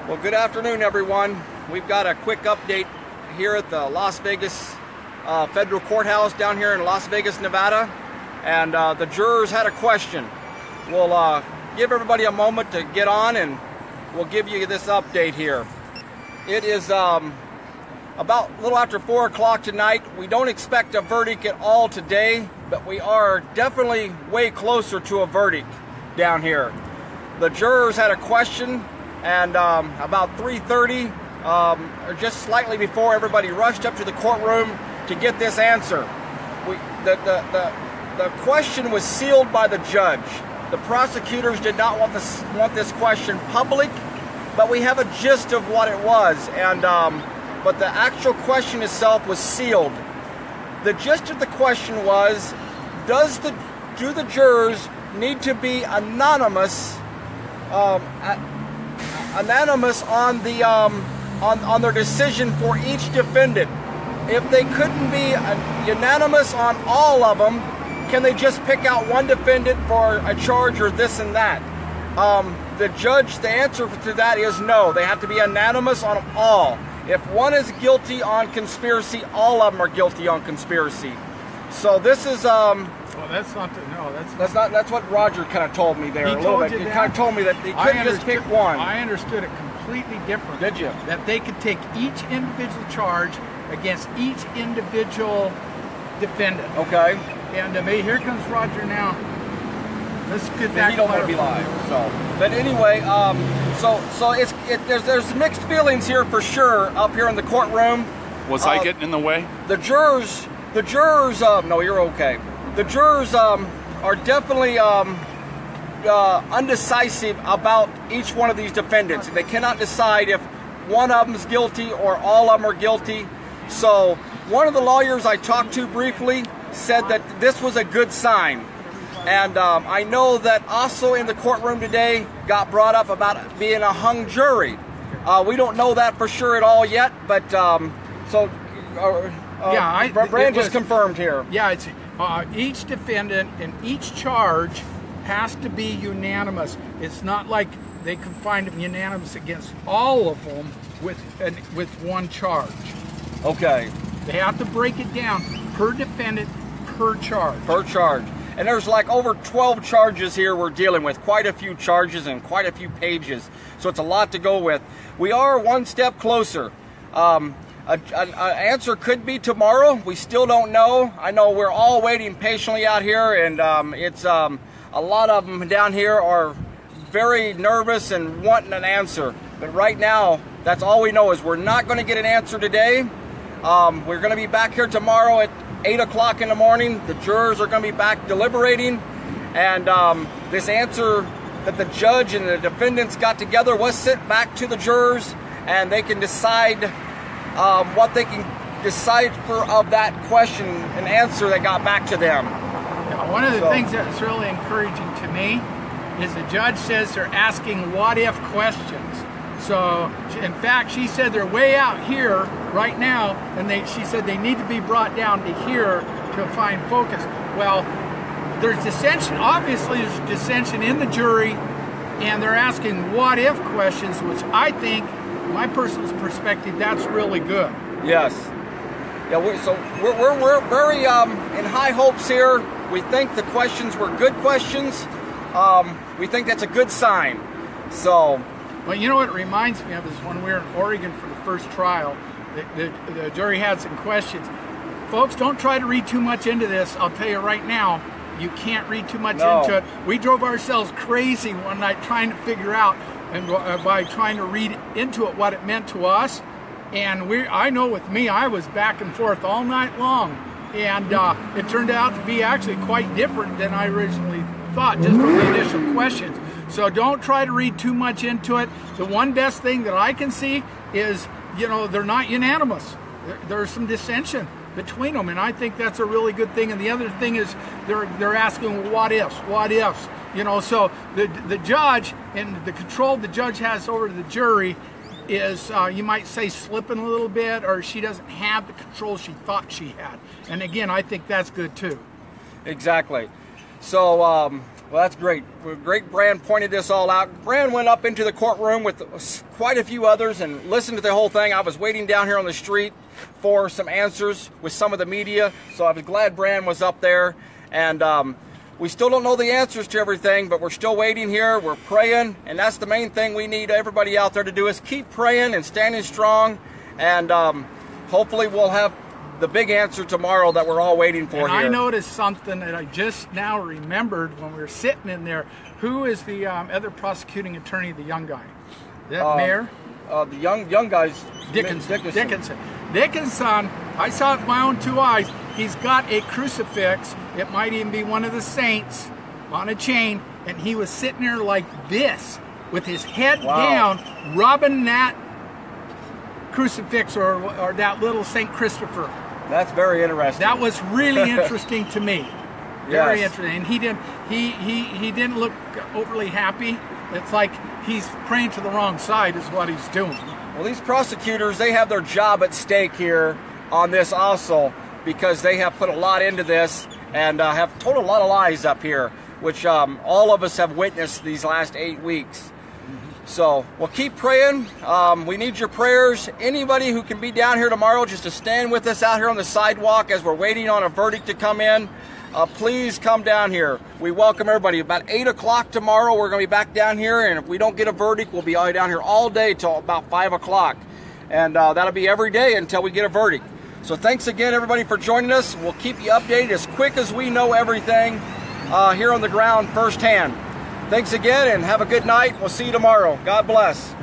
Well, good afternoon, everyone. We've got a quick update here at the Las Vegas Federal Courthouse down here in Las Vegas, Nevada. And the jurors had a question. We'll give everybody a moment to get on and we'll give you this update here. It is about a little after 4 o'clock tonight. We don't expect a verdict at all today, but we are definitely way closer to a verdict down here. The jurors had a question, and about 3:30, or just slightly before, everybody rushed up to the courtroom to get this answer. The question was sealed by the judge. The prosecutors did not want this question public, but we have a gist of what it was, and but the actual question itself was sealed. The gist of the question was, do the jurors need to be anonymous on the on their decision for each defendant? If they couldn't be unanimous on all of them, can they just pick out one defendant for a charge or this and that? The answer to that is no. They have to be unanimous on them all. If one is guilty on conspiracy, all of them are guilty on conspiracy. So this is well, that's not that's what Roger kind of told me there a little bit. He kind of told me that they couldn't just pick one. I understood it completely different. Did you? That they could take each individual charge against each individual defendant. Okay. And here comes Roger now. Let's get that. He don't want to be live. So, but anyway, there's mixed feelings here for sure up here in the courtroom. Was I getting in the way? The jurors. No, you're okay. The jurors are definitely undecisive about each one of these defendants. They cannot decide if one of them is guilty or all of them are guilty. So one of the lawyers I talked to briefly said that this was a good sign. And I know that also in the courtroom today got brought up about being a hung jury. We don't know that for sure at all yet, but Brand just confirmed here. Yeah, it's each defendant and each charge has to be unanimous. It's not like they can find them unanimous against all of them with one charge. Okay. They have to break it down per defendant, per charge. Per charge. And there's like over 12 charges here we're dealing with. Quite a few charges and quite a few pages. So it's a lot to go with. We are one step closer. An answer could be tomorrow. We still don't know. I know we're all waiting patiently out here, and it's a lot of them down here are very nervous and wanting an answer. But right now, that's all we know is we're not going to get an answer today. We're going to be back here tomorrow at 8 o'clock in the morning. The jurors are going to be back deliberating, and this answer that the judge and the defendants got together was sent back to the jurors, and they can decide what they can decide of that question and answer that got back to them. Now, one of the things that's really encouraging to me is the judge says they're asking what-if questions. So, in fact, she said they're way out here right now, and she said they need to be brought down to here to find focus. Well, there's dissension. Obviously, there's dissension in the jury, and they're asking what-if questions, which I think, my personal perspective, that's really good. Yes. Yeah. We're very in high hopes here. We think the questions were good questions. We think that's a good sign. So. Well, you know what it reminds me of is when we were in Oregon for the first trial, the jury had some questions. Folks, don't try to read too much into this. I'll tell you right now, you can't read too much into it. We drove ourselves crazy one night trying to figure out, and by trying to read into it what it meant to us. And I know with me, I was back and forth all night long. And it turned out to be actually quite different than I originally thought, just from the initial questions. So don't try to read too much into it. The one best thing that I can see is, they're not unanimous. There's some dissension between them, and I think that's a really good thing. And the other thing is they're asking what ifs. So the judge and the control the judge has over the jury is, you might say, slipping a little bit, or she doesn't have the control she thought she had. And again, I think that's good too. Exactly. So Well, that's great. Great. Brand pointed this all out. Brand went up into the courtroom with quite a few others and listened to the whole thing. I was waiting down here on the street for some answers with some of the media, so I was glad Brand was up there. And we still don't know the answers to everything, but we're still waiting here. We're praying, and that's the main thing we need everybody out there to do, is keep praying and standing strong. And hopefully we'll have the big answer tomorrow that we're all waiting for. And here. I noticed something that I just now remembered when we were sitting in there. Who is the other prosecuting attorney, the young guy? Is that Mayor? The young guy's Dickinson. Dickinson, I saw it with my own 2 eyes. He's got a crucifix. It might even be one of the saints on a chain. And he was sitting there like this with his head down, rubbing that crucifix or that little St. Christopher. That's very interesting. That was really interesting to me. Very Yes. interesting. And he didn't look overly happy. It's like he's praying to the wrong side is what he's doing. Well, these prosecutors, they have their job at stake here on this also, because they have put a lot into this and have told a lot of lies up here, which all of us have witnessed these last 8 weeks. So we'll keep praying. We need your prayers. Anybody who can be down here tomorrow just to stand with us out here on the sidewalk as we're waiting on a verdict to come in, please come down here. We welcome everybody. About 8 o'clock tomorrow, we're going to be back down here, and if we don't get a verdict, we'll be down here all day till about 5 o'clock. And that'll be every day until we get a verdict. So thanks again, everybody, for joining us. We'll keep you updated as quick as we know everything here on the ground firsthand. Thanks again, and have a good night. We'll see you tomorrow. God bless.